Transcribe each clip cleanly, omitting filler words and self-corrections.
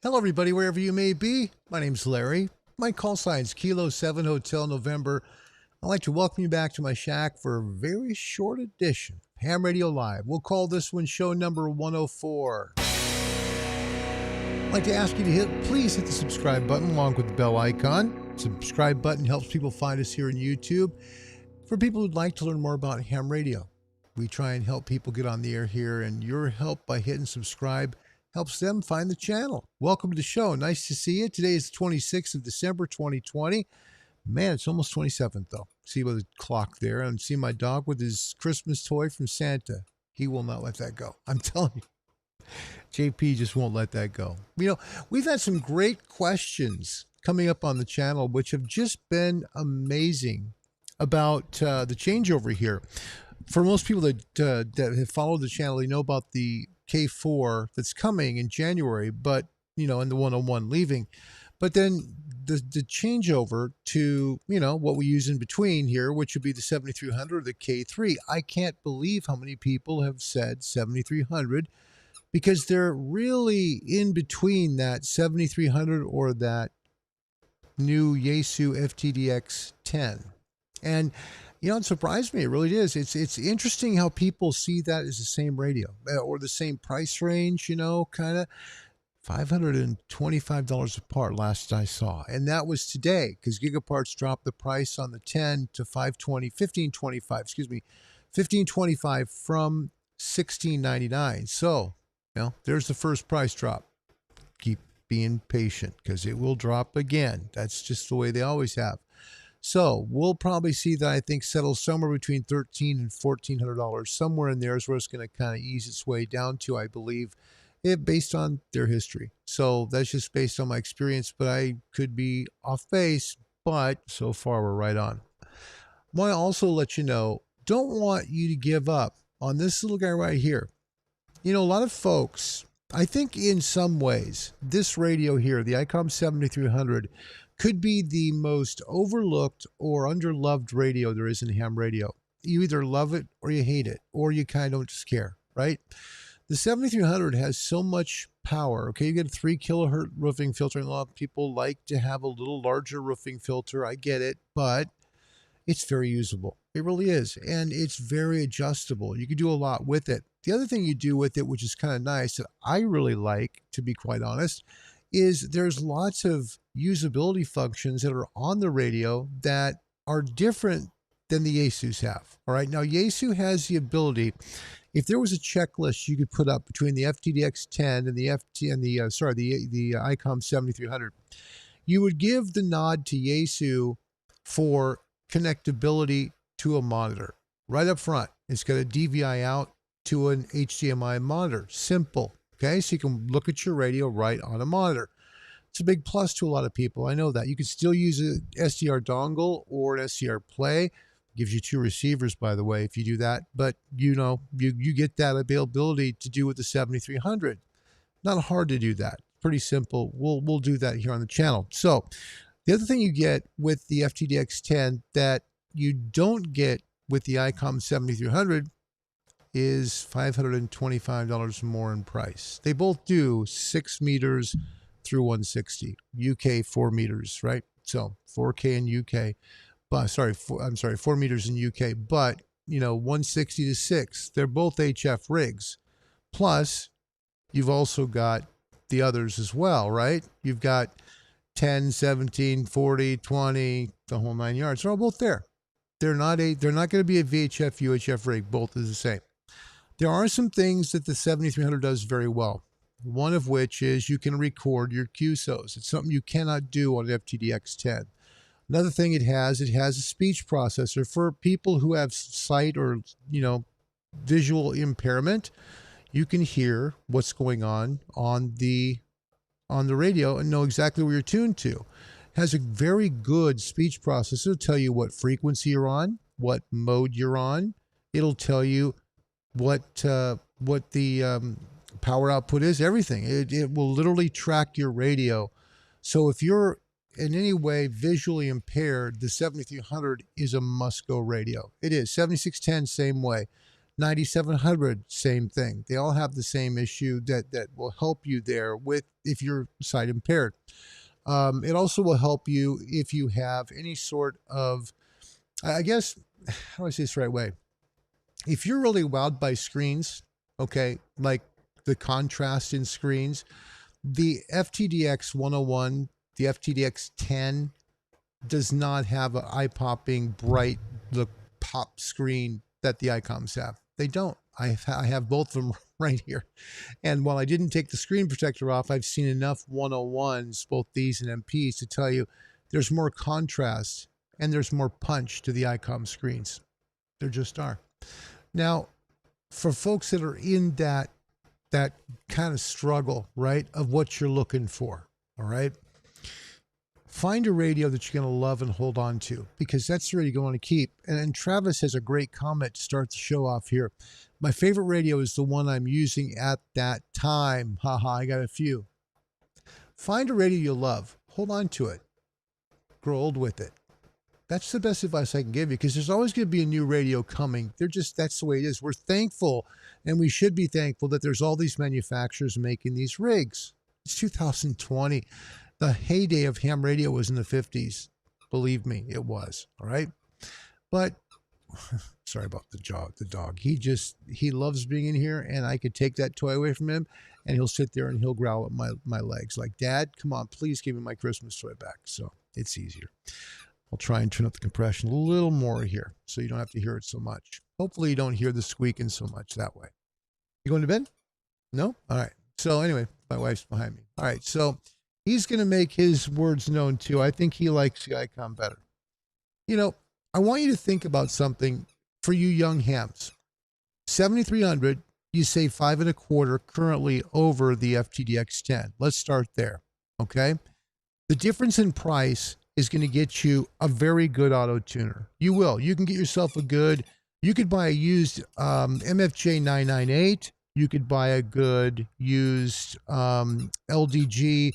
Hello, everybody, wherever you may be. My name's Larry. My call sign's Kilo 7 Hotel November. I'd like to welcome you back to my shack for a very short edition of Ham Radio Live. We'll call this one show number 104. I'd like to ask you to please hit the subscribe button along with the bell icon. Subscribe button helps people find us here on YouTube. For people who'd like to learn more about ham radio, we try and help people get on the air here, and your help by hitting subscribe helps them find the channel. Welcome to the show. Nice to see you. Today is the 26th of December, 2020. Man, it's almost 27th, though. See by the clock there. And see my dog with his Christmas toy from Santa. He will not let that go. I'm telling you. JP just won't let that go. You know, we've had some great questions coming up on the channel, which have just been amazing about the changeover here. For most people that have followed the channel, they know about the K4 that's coming in January, but, you know, and the 101 leaving. But then the changeover to, you know, what we use in between here, which would be the 7300 or the K3. I can't believe how many people have said 7300 because they're really in between that 7300 or that new Yaesu FTDX 10. And you know, it surprised me. It really is. It's interesting how people see that as the same radio or the same price range, you know, kind of $525 apart last I saw. And that was today because Gigaparts dropped the price on the 10 to $1525 from $16.99. So, you know, there's the first price drop. Keep being patient because it will drop again. That's just the way they always have. So we'll probably see that, I think, settle somewhere between $1,300 and $1,400. Somewhere in there is where it's going to kind of ease its way down to, I believe, based on their history. So that's just based on my experience, but I could be off base, but so far we're right on. I want to also let you know, don't want you to give up on this little guy right here. You know, a lot of folks, I think in some ways, this radio here, the ICOM 7300, could be the most overlooked or underloved radio there is in ham radio. You either love it or you hate it, or you kind of don't just care, right? The 7300 has so much power. Okay, you get a 3 kilohertz roofing filter, and a lot of people like to have a little larger roofing filter. I get it, but it's very usable. It really is, and it's very adjustable. You can do a lot with it. The other thing you do with it, which is kind of nice, that I really like, to be quite honest, is there's lots of usability functions that are on the radio that are different than the Yaesus have. All right. Now, Yaesu has the ability, if there was a checklist you could put up between the FTDX 10 and the ICOM 7300, you would give the nod to Yaesu for connectability to a monitor right up front. It's got a DVI out to an HDMI monitor. Simple. Okay, so you can look at your radio right on a monitor. It's a big plus to a lot of people. I know that. You can still use an SDR dongle or an SDR play. It gives you 2 receivers, by the way, if you do that. But, you know, you get that availability to do with the 7300. Not hard to do that. Pretty simple. We'll do that here on the channel. So the other thing you get with the FTDX 10 that you don't get with the ICOM 7300 is $525 more in price. They both do 6 meters through 160, UK 4 meters, right? So 4K in UK, but 4 meters in UK, but you know, 160 to 6, they're both HF rigs. Plus, you've also got the others as well, right? You've got 10, 17, 40, 20, the whole 9 yards. They're all both there. They're not going to be a VHF, UHF rig. Both is the same. There are some things that the 7300 does very well. One of which is you can record your QSOs. It's something you cannot do on an FTDX 10. Another thing it has a speech processor for people who have sight or, you know, visual impairment. You can hear what's going on the radio and know exactly where you're tuned to. It has a very good speech processor. It'll tell you what frequency you're on, what mode you're on. It'll tell you what the power output is, everything. It will literally track your radio. So if you're in any way visually impaired, the 7300 is a must-go radio. It is. 7610, same way. 9700, same thing. They all have the same issue that will help you there with if you're sight impaired. It also will help you if you have any sort of, I guess, how do I say this the right way? If you're really wowed by screens, okay, like the contrast in screens, the FTDX 101, the FTDX 10 does not have an eye-popping, bright, the pop screen that the Icoms have. They don't. I have both of them right here. And while I didn't take the screen protector off, I've seen enough 101s, both these and MPs, to tell you there's more contrast and there's more punch to the Icom screens. There just are. Now, for folks that are in that kind of struggle, right, of what you're looking for, all right, find a radio that you're going to love and hold on to, because that's the radio you want to keep. And Travis has a great comment to start the show off here. My favorite radio is the one I'm using at that time. Haha, I got a few. Find a radio you love. Hold on to it. Grow old with it. That's the best advice I can give you, because there's always going to be a new radio coming. That's the way it is. We're thankful, and we should be thankful that there's all these manufacturers making these rigs. It's 2020. The heyday of ham radio was in the 50s. Believe me, it was. All right. But sorry about the dog. He loves being in here, and I could take that toy away from him and he'll sit there and he'll growl at my legs like, Dad, come on, please give me my Christmas toy back. So it's easier. I'll try and turn up the compression a little more here so you don't have to hear it so much. Hopefully you don't hear the squeaking so much that way. You going to bed? No? All right. So anyway, my wife's behind me. All right. So he's going to make his words known too. I think he likes the Icom better. You know, I want you to think about something for you young hams. 7,300, you save 5 1/4 currently over the FTDX 10. Let's start there. Okay. The difference in price is going to get you a very good auto tuner. You will. You can get yourself you could buy a used MFJ 998. You could buy a good used LDG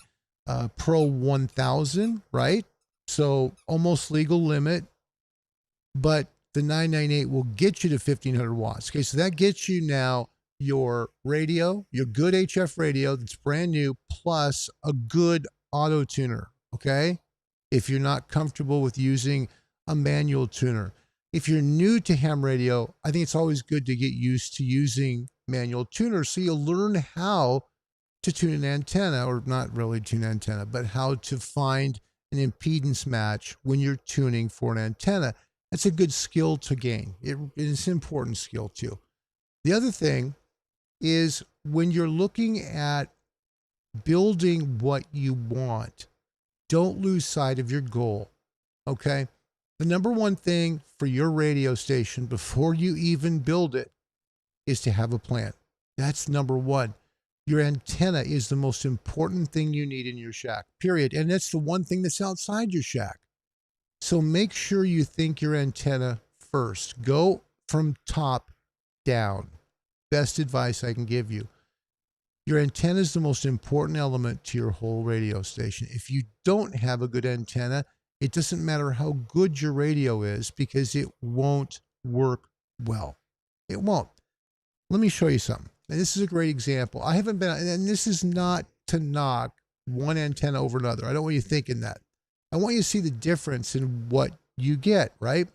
Pro 1000, right? So almost legal limit, but the 998 will get you to 1500 watts. Okay, so that gets you now your radio, your good HF radio that's brand new, plus a good auto tuner, okay? If you're not comfortable with using a manual tuner. If you're new to ham radio, I think it's always good to get used to using manual tuners so you'll learn how to tune an antenna, or not really tune an antenna, but how to find an impedance match when you're tuning for an antenna. That's a good skill to gain. It is an important skill too. The other thing is when you're looking at building what you want, don't lose sight of your goal, okay? The number one thing for your radio station before you even build it is to have a plan. That's number one. Your antenna is the most important thing you need in your shack, period. And that's the one thing that's outside your shack. So make sure you think your antenna first. Go from top down. Best advice I can give you. Your antenna is the most important element to your whole radio station. If you don't have a good antenna, it doesn't matter how good your radio is, because it won't work well. It won't. Let me show you something. And this is a great example. I haven't been, and this is not to knock one antenna over another. I don't want you thinking that. I want you to see the difference in what you get, right?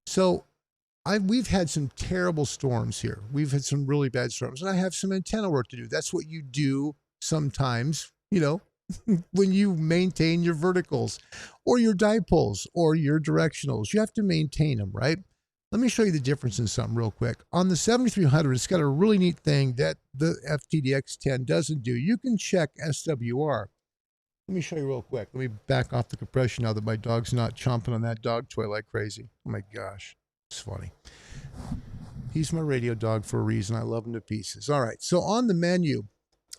So we've had some terrible storms here. We've had some really bad storms, and I have some antenna work to do. That's what you do sometimes, you know, when you maintain your verticals or your dipoles or your directionals. You have to maintain them, right? Let me show you the difference in something real quick. On the 7300, it's got a really neat thing that the FTDX 10 doesn't do. You can check SWR. Let me show you real quick. Let me back off the compression now that my dog's not chomping on that dog toy like crazy. Oh my gosh. It's funny. He's my radio dog for a reason. I love him to pieces. All right. So on the menu,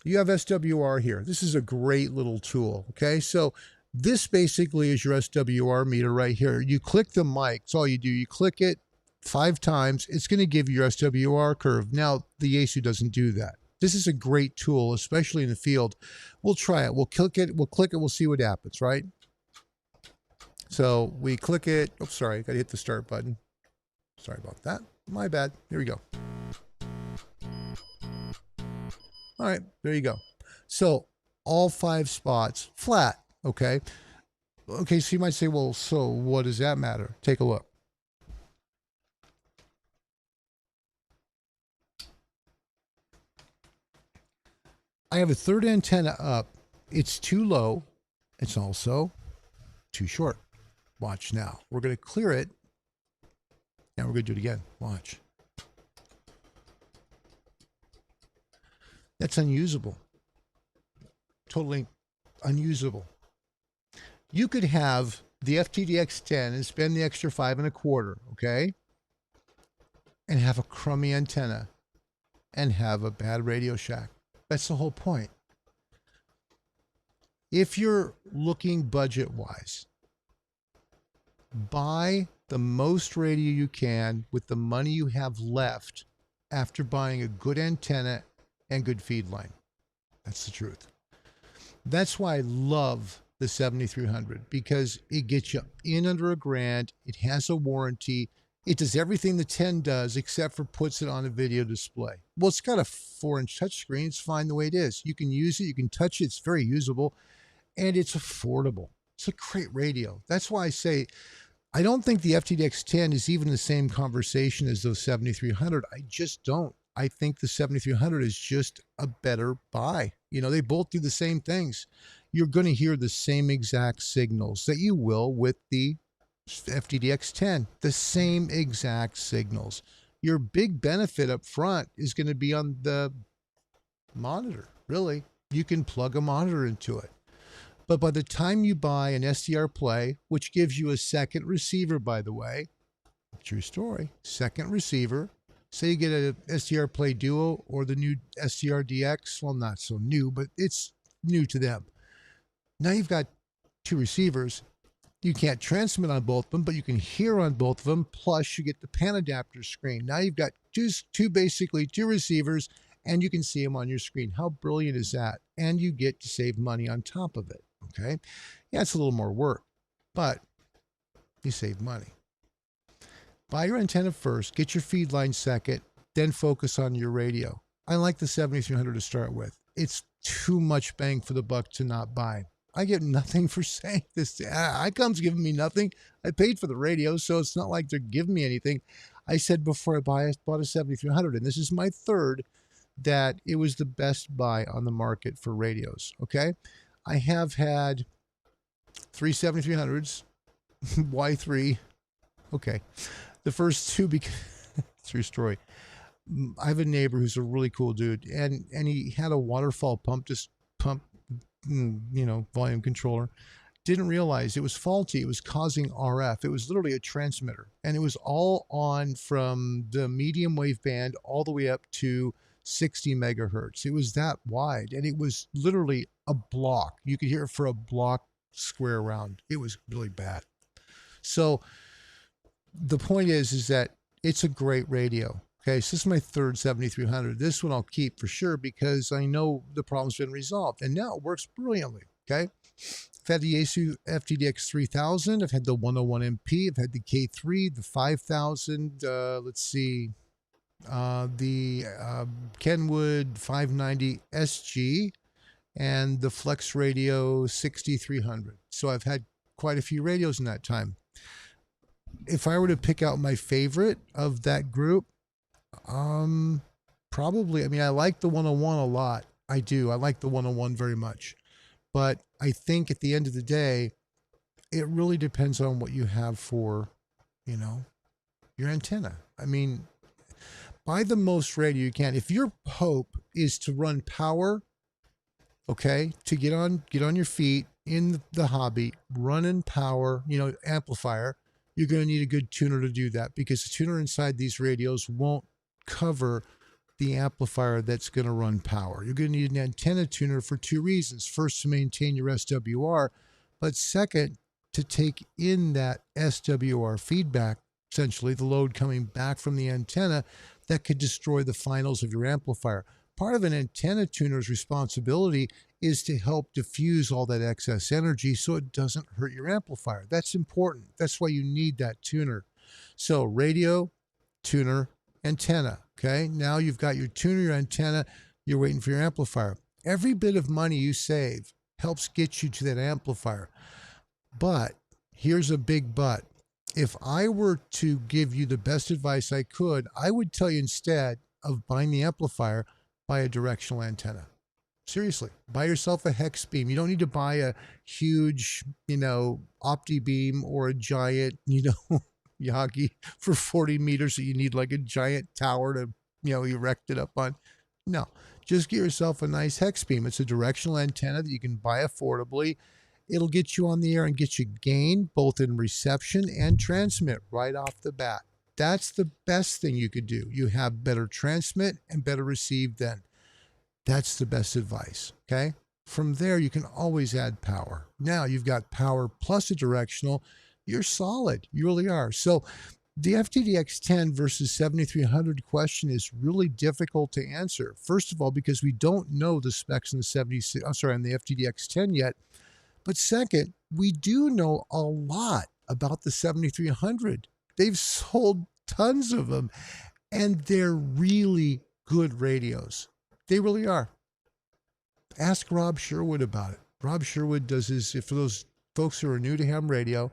you have SWR here. This is a great little tool. Okay. So this basically is your SWR meter right here. You click the mic. That's all you do. You click it 5 times. It's going to give you your SWR curve. Now, the Yaesu doesn't do that. This is a great tool, especially in the field. We'll try it. We'll click it. We'll see what happens, right? So we click it. Oh, sorry. Got to hit the start button. Sorry about that. My bad. Here we go. All right, there you go. So all 5 spots flat. Okay. Okay, so you might say, well, so what does that matter? Take a look. I have a third antenna up. It's too low. It's also too short. Watch now. We're going to clear it. Now we're going to do it again. Watch. That's unusable. Totally unusable. You could have the FTDX 10 and spend the extra 5.25, okay? And have a crummy antenna and have a bad Radio Shack. That's the whole point. If you're looking budget-wise, buy the most radio you can with the money you have left after buying a good antenna and good feed line. That's the truth. That's why I love the 7300, because it gets you in under $1,000. It has a warranty. It does everything the 10 does except for puts it on a video display. Well, it's got a 4-inch touchscreen. It's fine the way it is. You can use it. You can touch it. It's very usable, and it's affordable. It's a great radio. That's why I say I don't think the FTDX 10 is even the same conversation as those 7300. I just don't. I think the 7300 is just a better buy. You know, they both do the same things. You're going to hear the same exact signals that you will with the FTDX 10, the same exact signals. Your big benefit up front is going to be on the monitor, really. You can plug a monitor into it. But by the time you buy an SDR Play, which gives you a second receiver, by the way, true story, second receiver, say you get a SDR Play Duo or the new SDR DX, well, not so new, but it's new to them. Now you've got 2 receivers. You can't transmit on both of them, but you can hear on both of them. Plus, you get the pan adapter screen. Now you've got basically two receivers, and you can see them on your screen. How brilliant is that? And you get to save money on top of it. Okay. Yeah, it's a little more work, but you save money. Buy your antenna first, get your feed line second, then focus on your radio. I like the 7300 to start with. It's too much bang for the buck to not buy. I get nothing for saying this. Icom's giving me nothing. I paid for the radio, so it's not like they're giving me anything. I said before I bought a 7300, and this is my third, that it was the best buy on the market for radios. Okay. I have had 3 7300s, Y3. Okay. The first 2, because true story. I have a neighbor who's a really cool dude, and he had a waterfall pump volume controller. Didn't realize it was faulty. It was causing RF. It was literally a transmitter, and it was all on from the medium wave band all the way up to 60 megahertz. It was that wide, and it was literally a block. You could hear it for a block square round. It was really bad. So the point is that it's a great radio. Okay, so this is my third 7300. This one I'll keep for sure because I know the problem's been resolved, and now it works brilliantly. Okay, I've had the Yaesu FTDX 3000. I've had the 101 MP. I've had the K3, the 5000. Let's see, the Kenwood 590 SG, and the Flex Radio 6300. So I've had quite a few radios in that time. If I were to pick out my favorite of that group, probably, I mean, I like the 101 a lot. I do. I like the 101 very much. But I think at the end of the day, it really depends on what you have for, your antenna. I mean, buy the most radio you can. If your hope is to run power, okay, to get on your feet in the hobby, running power, amplifier, you're going to need a good tuner to do that, because the tuner inside these radios won't cover the amplifier that's going to run power. You're going to need an antenna tuner for 2 reasons. First, to maintain your SWR, but second, to take in that SWR feedback, essentially the load coming back from the antenna that could destroy the finals of your amplifier. Part of an antenna tuner's responsibility is to help diffuse all that excess energy so it doesn't hurt your amplifier. That's important. That's why you need that tuner. So radio, tuner, antenna. Okay, now you've got your tuner, your antenna. you're waiting for your amplifier. Every bit of money you save helps get you to that amplifier. But here's a big but. If I were to give you the best advice I could, I would tell you, instead of buying the amplifier, buy a directional antenna. Seriously, buy yourself a hex beam. You don't need to buy a huge, opti beam or a giant, Yagi for 40 meters that you need like a giant tower to, erect it up on. No, just get yourself a nice hex beam. It's a directional antenna that you can buy affordably. It'll get you on the air and get you gain both in reception and transmit right off the bat. That's the best thing you could do. You have better transmit and better receive then. That's the best advice, okay? From there, you can always add power. Now you've got power plus a directional. You're solid. You really are. So the FTDX 10 versus 7300 question is really difficult to answer. First of all, because we don't know the specs in the FTDX 10 yet. But second, we do know a lot about the 7300. They've sold tons of them, and they're really good radios. They really are. Ask Rob Sherwood about it. Rob Sherwood does his, for those folks who are new to ham radio,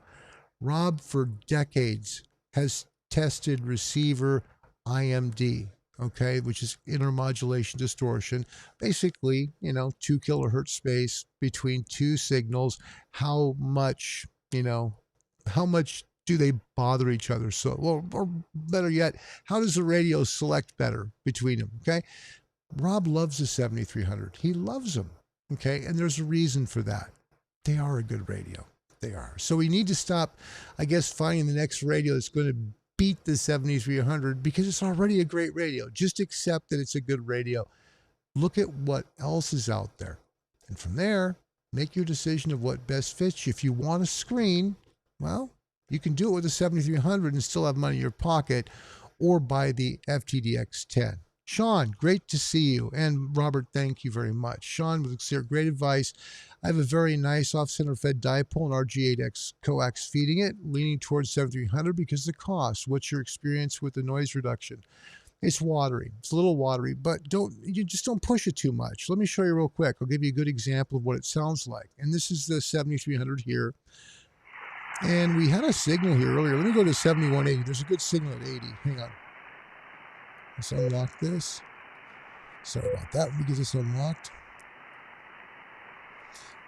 Rob for decades has tested receiver IMD, okay, which is intermodulation distortion. Basically, 2 kilohertz space between two signals. How much do they bother each other? So, well, or better yet, how does the radio select better between them, okay? Rob loves the 7300. He loves them, okay? And there's a reason for that. They are a good radio. They are. So we need to stop, I guess, finding the next radio that's going to beat the 7300 because it's already a great radio. Just accept that it's a good radio. Look at what else is out there. And from there, make your decision of what best fits you. If you want a screen, well, you can do it with a 7300 and still have money in your pocket, or buy the FTDX 10. Sean, great to see you. And Robert, thank you very much. Sean, with great advice. I have a very nice off-center fed dipole and RG8X coax feeding it, leaning towards 7300 because of the cost. What's your experience with the noise reduction? It's watery. It's a little watery, but you just don't push it too much. Let me show you real quick. I'll give you a good example of what it sounds like. And this is the 7300 here. And we had a signal here earlier. Let me go to 7180. There's a good signal at 80. Hang on. Let's unlock this. Sorry about that. Let me get this unlocked.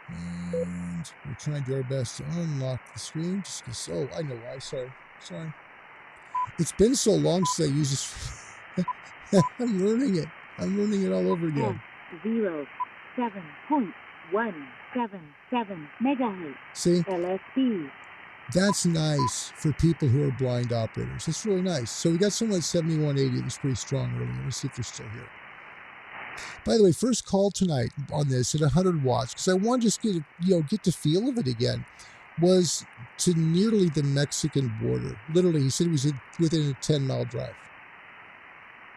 And we're trying to do our best to unlock the screen. Just because, oh, I know why. Sorry. It's been so long since I used this. I'm learning it. I'm learning it all over again. 07.177 megahertz. See? LSB. That's nice for people who are blind operators. That's really nice. So we got someone at 7180 that was pretty strong earlier. Let's see if they're still here. By the way, first call tonight on this at 100 watts, because I want to just get the feel of it again, was to nearly the Mexican border. Literally, he said he was within a 10-mile drive.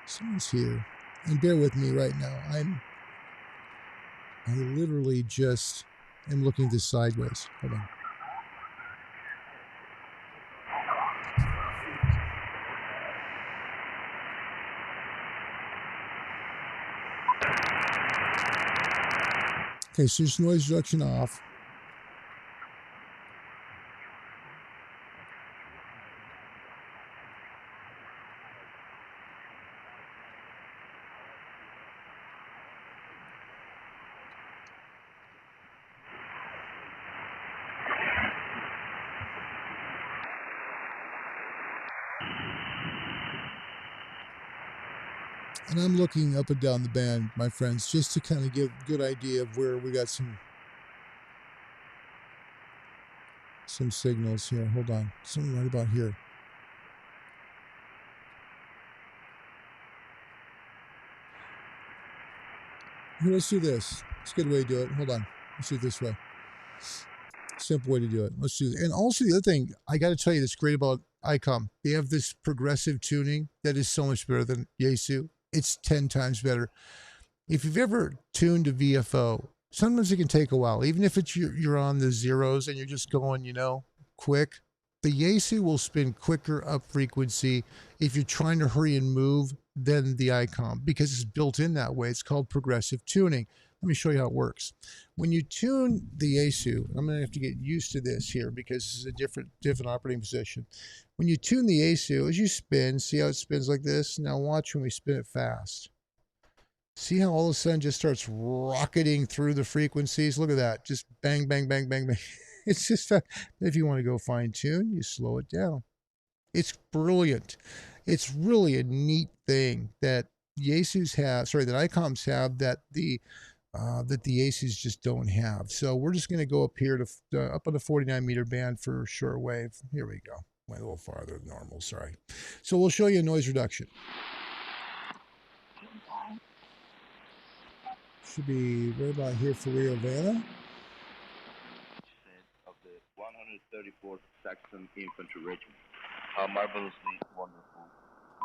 Someone's here. And bear with me right now. I literally just am looking this sideways. Hold on. Okay, so there's noise reduction off. And I'm looking up and down the band, my friends, just to kind of give a good idea of where we got some signals here. Hold on. Something right about here. Here, let's do this. It's a good way to do it. Hold on. Let's do it this way. Simple way to do it. Let's do it. And also the other thing, I got to tell you that's great about ICOM. They have this progressive tuning that is so much better than Yaesu. It's 10 times better. If you've ever tuned a VFO, sometimes it can take a while. Even if it's you're on the zeros and you're just going, quick, the Yaesu will spin quicker up frequency. If you're trying to hurry and move, than the ICOM because it's built in that way. It's called progressive tuning. Let me show you how it works. When you tune the Yaesu, I'm going to have to get used to this here because this is a different operating position. When you tune the Yaesu, as you spin, see how it spins like this? Now watch when we spin it fast. See how all of a sudden just starts rocketing through the frequencies? Look at that. Just bang, bang, bang, bang, bang. It's just, if you want to go fine tune, you slow it down. It's brilliant. It's really a neat thing that Yaesus have, sorry, that ICOMs have that the Yaesus just don't have. So we're just going to go up here to up on the 49 meter band for shortwave. Here we go. Went a little farther than normal, sorry. So we'll show you noise reduction. Should be right about here for Rio Vanna. Of the 134th Saxon Infantry Regiment. How marvelously wonderful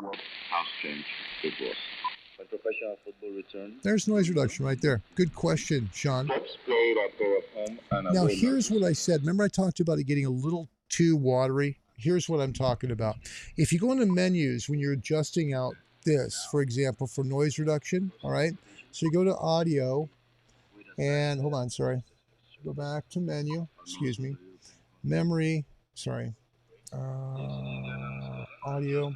what house change it was. When professional football returned, there's noise reduction right there. Good question, Sean. Now here's what I said. Remember I talked about it getting a little too watery? Here's what I'm talking about. If you go into menus when you're adjusting out this, for example, for noise reduction, all right? So you go to audio and, hold on, sorry. Go back to menu, excuse me. Memory, sorry. Audio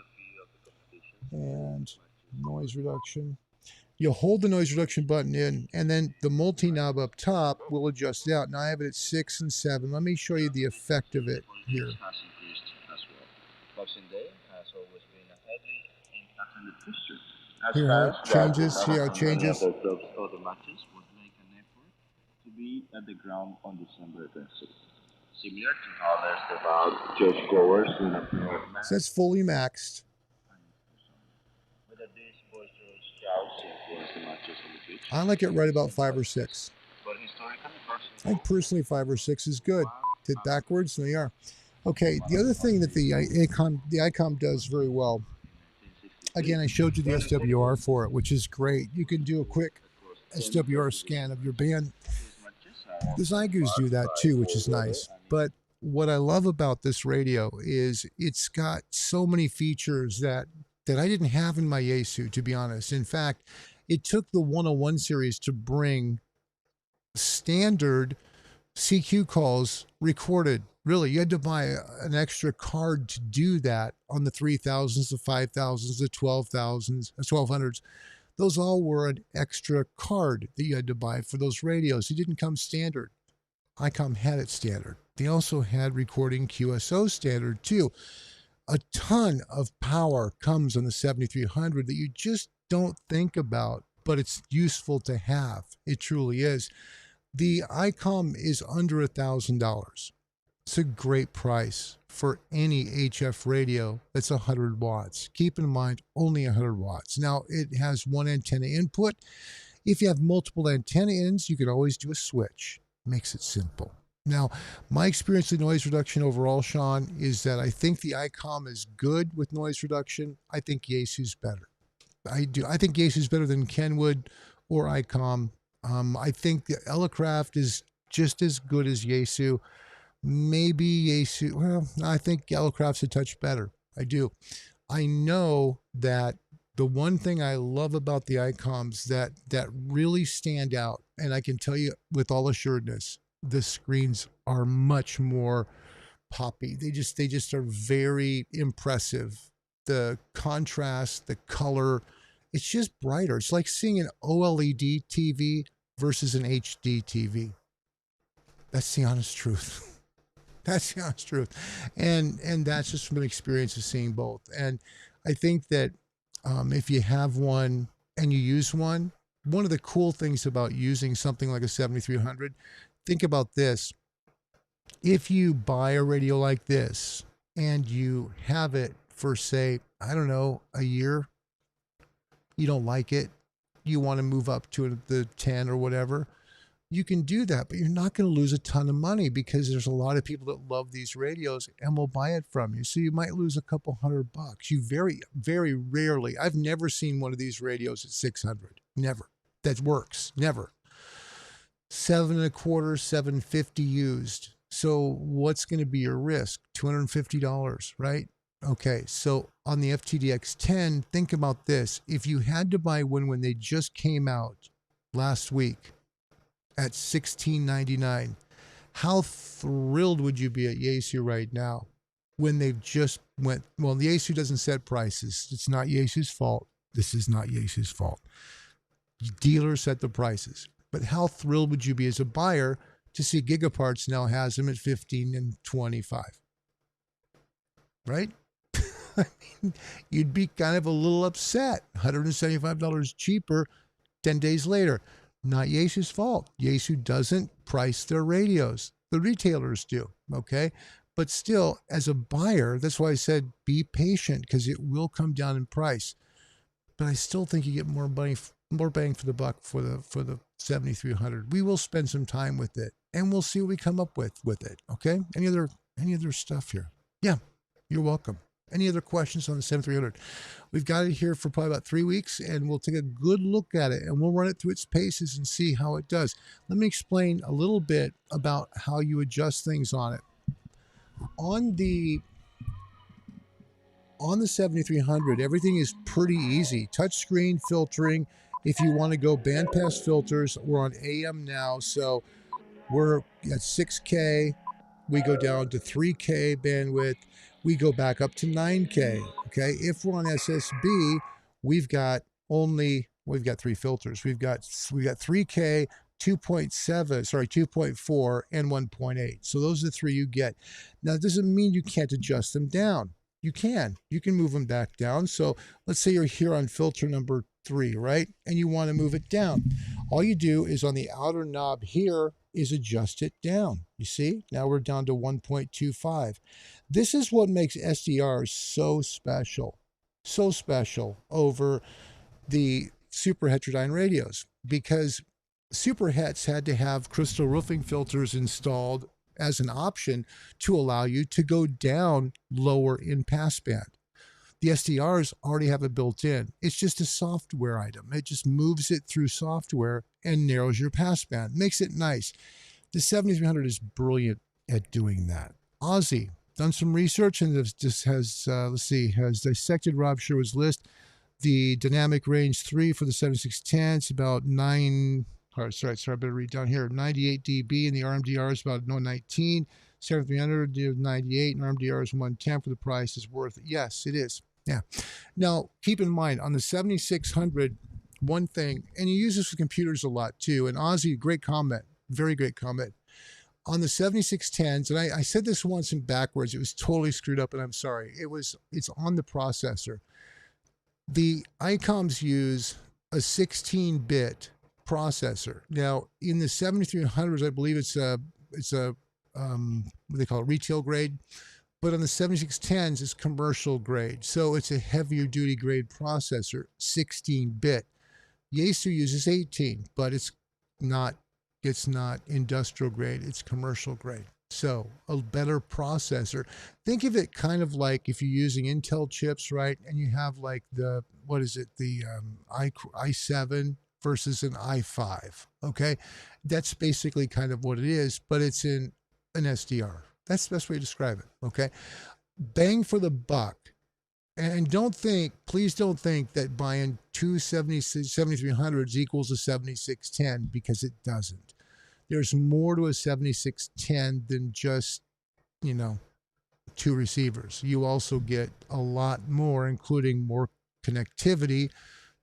and noise reduction. You'll hold the noise reduction button in, and then the multi-knob up top will adjust it out. Now I have it at 6 and 7. Let me show you the effect of it here. Here how it changes. See how it changes? To be at the ground on December 26th. Similar to how there's about church goers in a so that's fully maxed. I like it right about 5 or 6. I think personally 5 or 6 is good. Hit backwards, there you are. Okay, the other thing that the ICOM does very well, again, I showed you the SWR for it, which is great. You can do a quick SWR scan of your band. The Zygoos do that too, which is nice. But what I love about this radio is it's got so many features that I didn't have in my Yaesu, to be honest. In fact, it took the 101 series to bring standard CQ calls recorded. Really, you had to buy an extra card to do that on the 3000s, the 5000s, the 12,000s, the 1200s. Those all were an extra card that you had to buy for those radios. It didn't come standard. ICOM had it standard. They also had recording QSO standard too. A ton of power comes on the 7300 that you just don't think about, but it's useful to have. It truly is. The ICOM is under $1,000. It's a great price for any HF radio that's 100 watts. Keep in mind, only 100 watts. Now, it has one antenna input. If you have multiple antenna ins, you can always do a switch. Makes it simple. Now, my experience with noise reduction overall, Sean, is that I think the ICOM is good with noise reduction. I think Yaesu's better. I do. I think Yaesu's better than Kenwood or ICOM. I think the Elecraft is just as good as Yaesu. Maybe Yaesu, well, I think Elecraft's a touch better. I do. I know that the one thing I love about the ICOMs that really stand out, and I can tell you with all assuredness, the screens are much more poppy. They just are very impressive. The contrast, the color, it's just brighter. It's like seeing an OLED TV versus an HD TV. That's the honest truth. That's the honest truth. And that's just from an experience of seeing both. And I think that if you have one and you use one of the cool things about using something like a 7300, think about this. If you buy a radio like this and you have it for, say, I don't know, a year, you don't like it, you want to move up to the 10 or whatever, you can do that, but you're not going to lose a ton of money because there's a lot of people that love these radios and will buy it from you. So you might lose a couple $100. You very, very rarely, I've never seen one of these radios at 600. Never. That works. Never. 7.25, 750 used. So what's going to be your risk? $250, right? Okay, so on the FTDX 10, think about this. If you had to buy one when they just came out last week at $16.99, how thrilled would you be at Yaesu right now when they've just went? Well, Yaesu doesn't set prices. It's not Yaesu's fault. This is not Yaesu's fault. Dealers set the prices. But how thrilled would you be as a buyer to see Gigaparts now has them at 15 and 25? Right? I mean, you'd be kind of a little upset. $175 cheaper 10 days later. Not Yaesu's fault. Yaesu doesn't price their radios. The retailers do, okay? But still, as a buyer, that's why I said be patient because it will come down in price. But I still think you get more bang for the buck for the 7300. We will spend some time with it and we'll see what we come up with it, okay? Any other stuff here? Yeah, you're welcome. Any other questions on the 7300? We've got it here for probably about 3 weeks, and we'll take a good look at it, and we'll run it through its paces and see how it does. Let me explain a little bit about how you adjust things on it. On the 7300, everything is pretty easy. Touchscreen filtering. If you want to go bandpass filters, we're on AM now, so we're at 6K. We go down to 3K bandwidth. We go back up to 9K. Okay. If we're on SSB, we've got 3 filters. We've got 3K, 2.4, and 1.8. So those are the 3 you get. Now, it doesn't mean you can't adjust them down. You can move them back down. So let's say you're here on filter number 3, right? And you want to move it down. All you do is on the outer knob here is adjust it down. You see, now we're down to 1.25. This is what makes SDRs so special over the super heterodyne radios, because super hets had to have crystal roofing filters installed as an option to allow you to go down lower in passband. The SDRs already have it built in. It's just a software item. It just moves it through software and narrows your passband. Makes it nice. The 7300 is brilliant at doing that. Ozzy done some research and just has dissected Rob Sherwood's list. The dynamic range 3 for the 7610, it's about 9. Sorry, I better read down here. 98 dB, and the RMDR is about 19. 7300 is 98, and RMDR is 110 for the price. Is worth it. Yes, it is. Yeah. Now, keep in mind, on the 7600, one thing, and you use this with computers a lot too, and Ozzy, great comment, very great comment. On the 7610s, and I said this once in backwards, it was totally screwed up, and I'm sorry. It's on the processor. The ICOMs use a 16-bit processor. Now, in the 7300s, I believe it's a what they call it, retail grade. But on the 7610s, it's commercial grade. So it's a heavier duty grade processor, 16-bit. Yaesu uses 18, but it's not industrial grade, it's commercial grade. So a better processor. Think of it kind of like if you're using Intel chips, right? And you have like the i7 versus an i5, okay? That's basically kind of what it is, but it's in an SDR. That's the best way to describe it, okay? Bang for the buck. And please don't think that buying two 7300s equals a 7610, because it doesn't. There's more to a 7610 than just, 2 receivers. You also get a lot more, including more connectivity,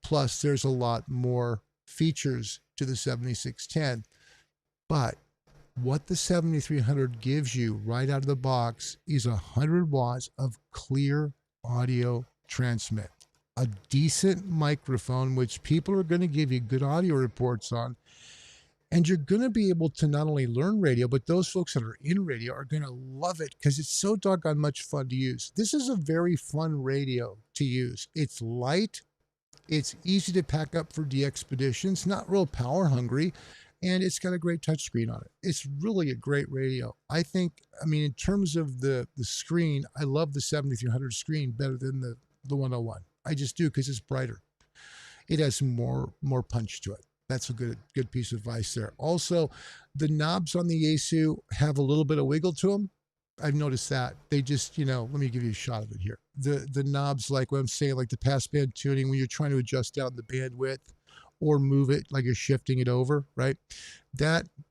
plus there's a lot more features to the 7610. But what the 7300 gives you right out of the box is 100 watts of clear audio transmit, a decent microphone, which people are going to give you good audio reports on, and you're going to be able to not only learn radio, but those folks that are in radio are going to love it because it's so doggone much fun to use. This is a very fun radio to use. It's light, it's easy to pack up for de-expeditions, not real power hungry, and it's got a great touchscreen on it. It's really a great radio. I mean, in terms of the screen, I love the 7300 screen better than the 101. I just do, because it's brighter. It has more punch to it. That's a good piece of advice there. Also, the knobs on the Yaesu have a little bit of wiggle to them. I've noticed that they just, let me give you a shot of it here. The knobs, like what I'm saying, like the passband tuning, when you're trying to adjust down the bandwidth or move it, like you're shifting it over, right?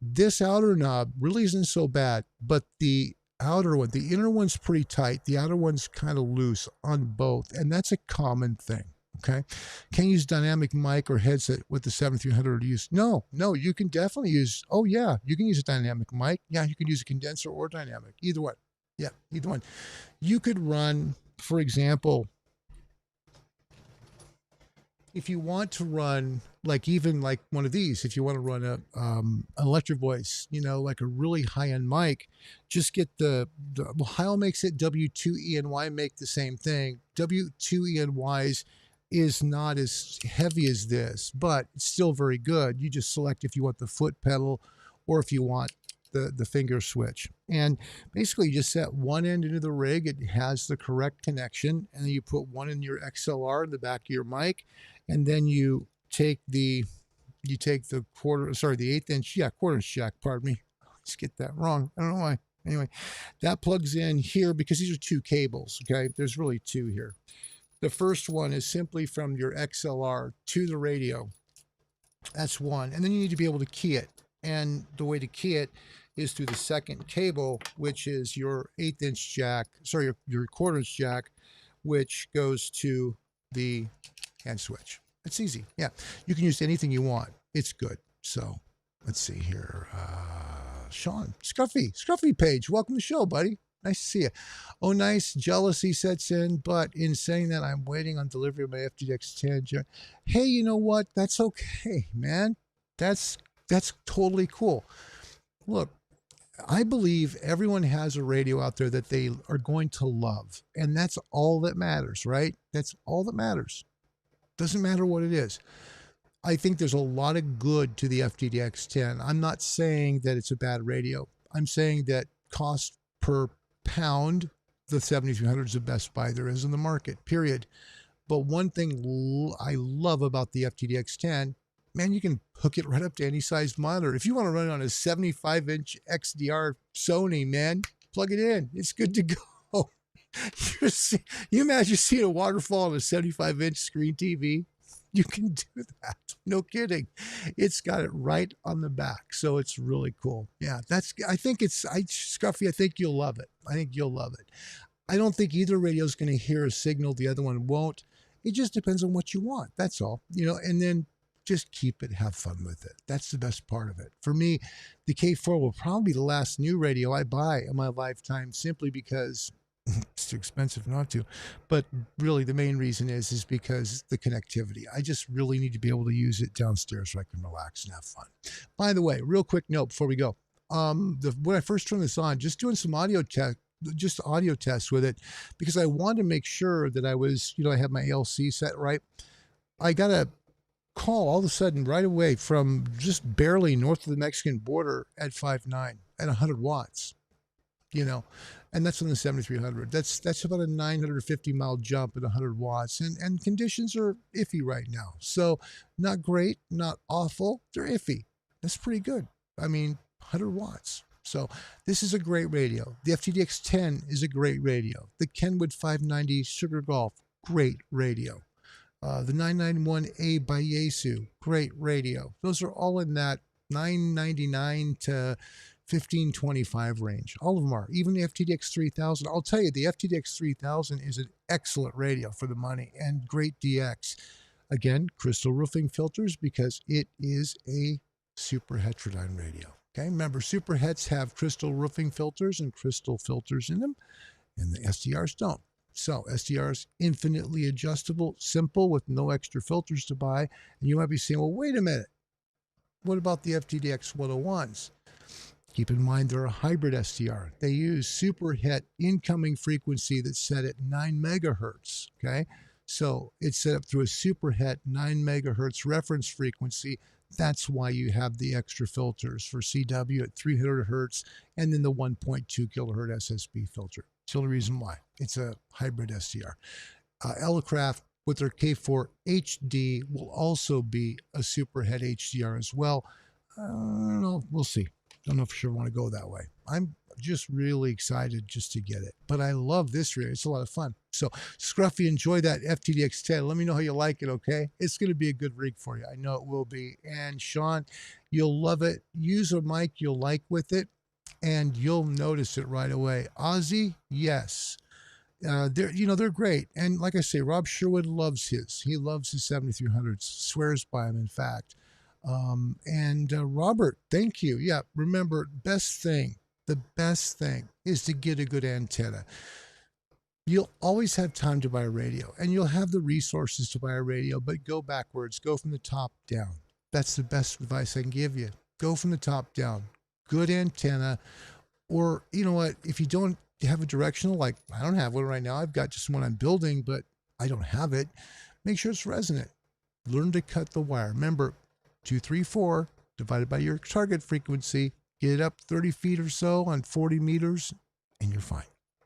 This outer knob really isn't so bad, but the inner one's pretty tight. The outer one's kind of loose on both, and that's a common thing. Okay, can't use dynamic mic or headset with the 7300 use. No, you can definitely use. Oh yeah, you can use a dynamic mic. Yeah, you can use a condenser or dynamic. Either one. Yeah, either one. You could run, for example, if you want to run even like one of these, if you want to run an electric voice, like a really high-end mic, just get Heil makes it, W2ENY make the same thing. W2ENY's is not as heavy as this, but it's still very good. You just select if you want the foot pedal or if you want the finger switch. And basically you just set one end into the rig. It has the correct connection. And then you put one in your XLR in the back of your mic. And then you take the the 1/8 inch, quarter-inch jack, pardon me. Let's get that wrong. I don't know why. Anyway, that plugs in here because these are two cables, okay? There's really two here. The first one is simply from your XLR to the radio. That's one. And then you need to be able to key it. And the way to key it is through the second cable, which is your 1/8 inch jack, your quarter-inch jack, which goes to the hand switch. It's easy. Yeah. You can use anything you want. It's good. So let's see here. Sean, Scruffy Page, welcome to the show, buddy. Nice to see you. Oh, nice. Jealousy sets in, but in saying that, I'm waiting on delivery of my FTDX 10. Hey, you know what? That's okay, man. That's totally cool. Look, I believe everyone has a radio out there that they are going to love, and that's all that matters, right? That's all that matters. Doesn't matter what it is. I think there's a lot of good to the FTDX 10. I'm not saying that it's a bad radio. I'm saying that cost per pound, the 7300 is the best buy there is in the market, period. But one thing I love about the FTDX 10, man, you can hook it right up to any size monitor. If you want to run it on a 75-inch XDR Sony, man, plug it in. It's good to go. You imagine seeing a waterfall on a 75-inch screen TV? You can do that. No kidding. It's got it right on the back. So it's really cool. Yeah, Scruffy, I think you'll love it. I don't think either radio is going to hear a signal the other one won't. It just depends on what you want. That's all. And then just keep it, have fun with it. That's the best part of it. For me, the K4 will probably be the last new radio I buy in my lifetime, simply because it's too expensive not to. But really the main reason is because the connectivity. I just really need to be able to use it downstairs so I can relax and have fun. By the way, real quick note before we go. When I first turned this on, just doing some audio tests with it, because I wanted to make sure that I was, I had my ALC set right. I got a call all of a sudden right away from just barely north of the Mexican border at 5.9 at 100 watts, and that's on the 7300. That's about a 950 mile jump at 100 watts, and conditions are iffy right now. So not great, not awful. They're iffy. That's pretty good. 100 watts. So this is a great radio. The FTDX 10 is a great radio. The Kenwood 590 Sugar Golf, great radio. The 991A by Yaesu, great radio. Those are all in that $999 to $1,525 range. All of them are. Even the FTDX 3000. I'll tell you, the FTDX 3000 is an excellent radio for the money and great DX. Again, crystal roofing filters, because it is a super heterodyne radio. Okay, remember, super hets have crystal roofing filters and crystal filters in them, and the SDRs don't. So SDRs infinitely adjustable, simple, with no extra filters to buy. And you might be saying, well, wait a minute. What about the FTDX 101s? Keep in mind they're a hybrid SDR. They use super het incoming frequency that's set at 9 megahertz. Okay, so it's set up through a super het 9 megahertz reference frequency. That's why you have the extra filters for CW at 300 hertz and then the 1.2 kilohertz SSB filter. It's the only reason why. It's a hybrid SDR. Elecraft with their K4 HD will also be a super het HDR as well. I don't know. We'll see. Don't know for sure I want to go that way. just really excited just to get it. But I love this radio. It's a lot of fun. So Scruffy, enjoy that FTDX 10. Let me know how you like it, okay? It's going to be a good rig for you. I know it will be. And Sean, you'll love it. Use a mic you'll like with it, and you'll notice it right away. Ozzy, yes. They're great. And like I say, Rob Sherwood loves his. He loves his 7300s, swears by them, in fact. And Robert, thank you. Yeah, remember, the best thing is to get a good antenna. You'll always have time to buy a radio, and you'll have the resources to buy a radio, but go backwards. Go from the top down. That's the best advice I can give you. Go from the top down. Good antenna. Or, you know what, if you don't have a directional, like I don't have one right now, I've got just one I'm building, but I don't have it, make sure it's resonant. Learn to cut the wire. Remember, 234 divided by your target frequency, get it up 30 feet or so on 40 meters, and you're fine.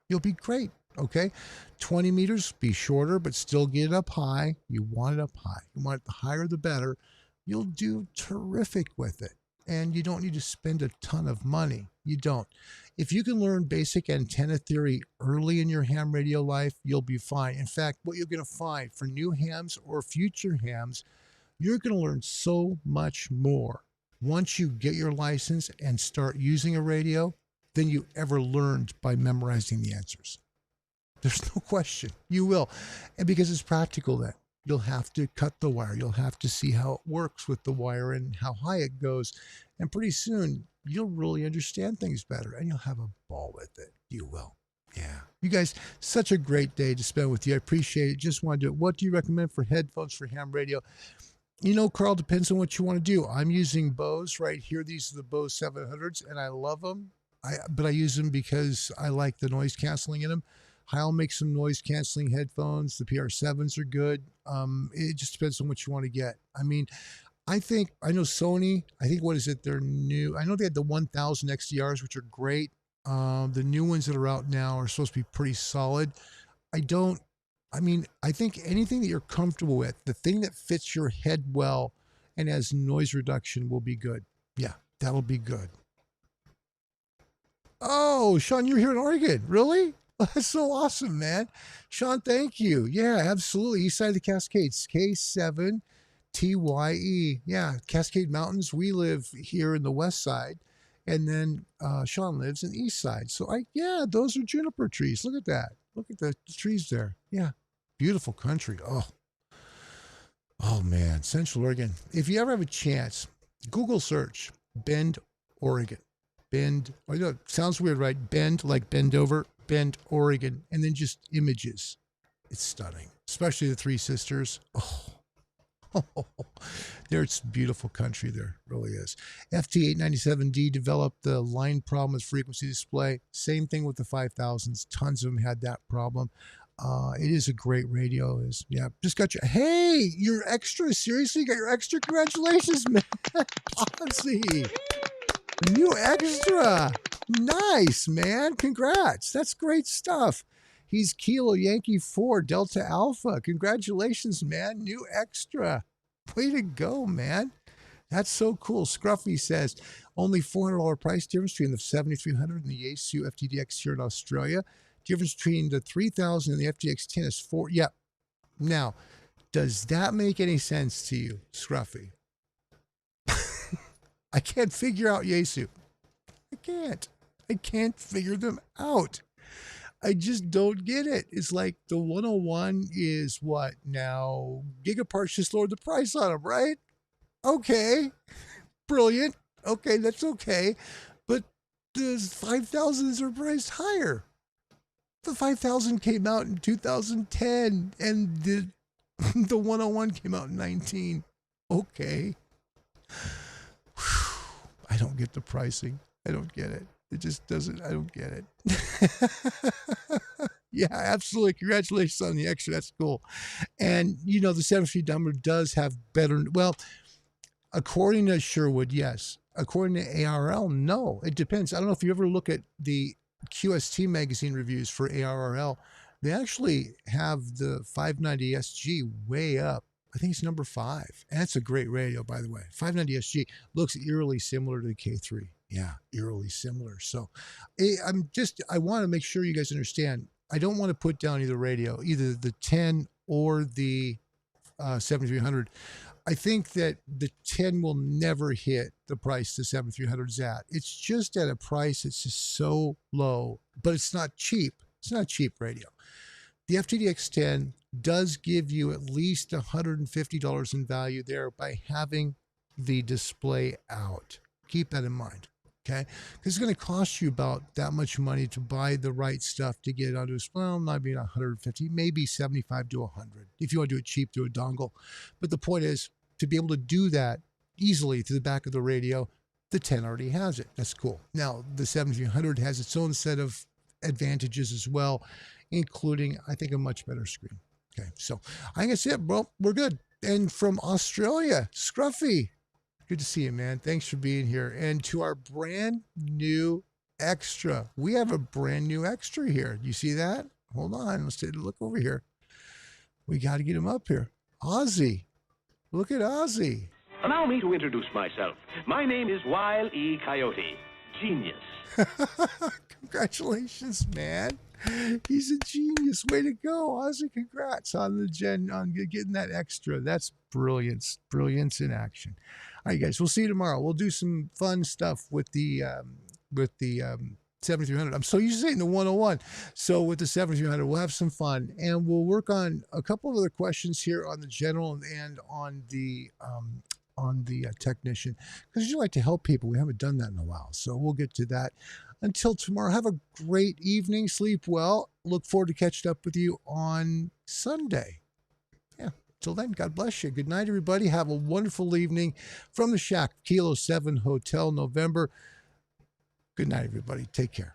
You'll be great, okay? 20 meters, be shorter, but still get it up high. You want it up high. You want it the higher the better. You'll do terrific with it. And you don't need to spend a ton of money. You don't. If you can learn basic antenna theory early in your ham radio life, you'll be fine. In fact, what you're going to find for new hams or future hams, you're going to learn so much more once you get your license and start using a radio than you ever learned by memorizing the answers. There's no question. You will. And because it's practical then. You'll have to cut the wire. You'll have to see how it works with the wire and how high it goes. And pretty soon, you'll really understand things better and you'll have a ball with it. You will. Yeah. You guys, such a great day to spend with you. I appreciate it. Just want to do it. What do you recommend for headphones for ham radio? You know, Carl, depends on what you want to do. I'm using Bose right here. These are the Bose 700s, and I love them. But I use them because I like the noise canceling in them. Heil makes some noise canceling headphones. The PR7s are good. It just depends on what you want to get. I mean, I know Sony, what is it? They're new. I know they had the 1000 XDRs, which are great. The new ones that are out now are supposed to be pretty solid. I think anything that you're comfortable with, the thing that fits your head well and has noise reduction will be good. Yeah, that'll be good. Oh, Sean, you're here in Oregon. Really? That's so awesome, man. Sean, thank you. Yeah, absolutely. East side of the Cascades, K7TYE. Yeah, Cascade Mountains. We live here in the west side. And then Sean lives in the east side. So those are juniper trees. Look at that. Look at the trees there. Yeah, beautiful country. Oh man, Central Oregon. If you ever have a chance, Google search Bend, Oregon. Bend, sounds weird, right? Bend, like bend over, Bend, Oregon, and then just images. It's stunning, especially the Three Sisters. There's beautiful country there, really is. FT897D developed the line problem with frequency display. Same thing with the 5000s. Tons of them had that problem. It is a great radio. Just got your, hey, you're extra. Seriously, you got your extra? Congratulations, man. Ponzi. New extra. Nice, man. Congrats. That's great stuff. He's Kilo Yankee 4 Delta Alpha. Congratulations, man. New extra. Way to go, man. That's so cool. Scruffy says, only $400 price difference between the 7300 and the Yaesu FTDX here in Australia. Difference between the 3000 and the FTDX 10 is 4. Yep. Now, does that make any sense to you, Scruffy? I can't figure out Yaesu. I can't figure them out. I just don't get it. It's like the 101 is what now? Gigaparts just lowered the price on them, right? Okay. Brilliant. Okay, that's okay. But the 5000s are priced higher. The 5000 came out in 2010 and the 101 came out in 19. Okay. I don't get the pricing. I don't get it. It just doesn't, I don't get it. Yeah, absolutely. Congratulations on the extra. That's cool. And, the 7-speed number does have better, well, according to Sherwood, yes. According to ARRL, no. It depends. I don't know if you ever look at the QST magazine reviews for ARRL. They actually have the 590 SG way up. I think it's number 5. And that's a great radio, by the way. 590 SG looks eerily similar to the K3. Yeah, eerily similar. So I want to make sure you guys understand. I don't want to put down either radio, either the 10 or the 7300. I think that the 10 will never hit the price the 7300's at. It's just at a price that's just so low, but it's not cheap. It's not cheap radio. The FTDX 10 does give you at least $150 in value there by having the display out. Keep that in mind. Okay, because it's going to cost you about that much money to buy the right stuff to get it onto a display. Well, not being 150, maybe 75 to 100 if you want to do it cheap through a dongle. But the point is to be able to do that easily through the back of the radio. The 10 already has it. That's cool. Now the 7300 has its own set of advantages as well, including I think a much better screen. Okay, so I think that's it, bro. We're good. And from Australia, Scruffy. Good to see you, man. Thanks for being here. And to our brand new extra, we have a brand new extra here. You see that? Hold on. Let's take a look over here. We got to get him up here. Ozzy. Look at Ozzy. Allow me to introduce myself. My name is Wile E. Coyote. Genius. Congratulations, man. He's a genius. Way to go, Ozzy. Congrats on getting that extra. That's brilliance. Brilliance in action. All right, guys, we'll see you tomorrow. We'll do some fun stuff with the 7300. I'm so used to saying the 101. So with the 7300, we'll have some fun, and we'll work on a couple of other questions here on the general and on the technician, because you like to help people. We haven't done that in a while, so we'll get to that. Until tomorrow, have a great evening. Sleep well. Look forward to catching up with you on Sunday. Till then, God bless you. Good night, everybody. Have a wonderful evening from the Shack, Kilo 7 Hotel, November. Good night, everybody. Take care.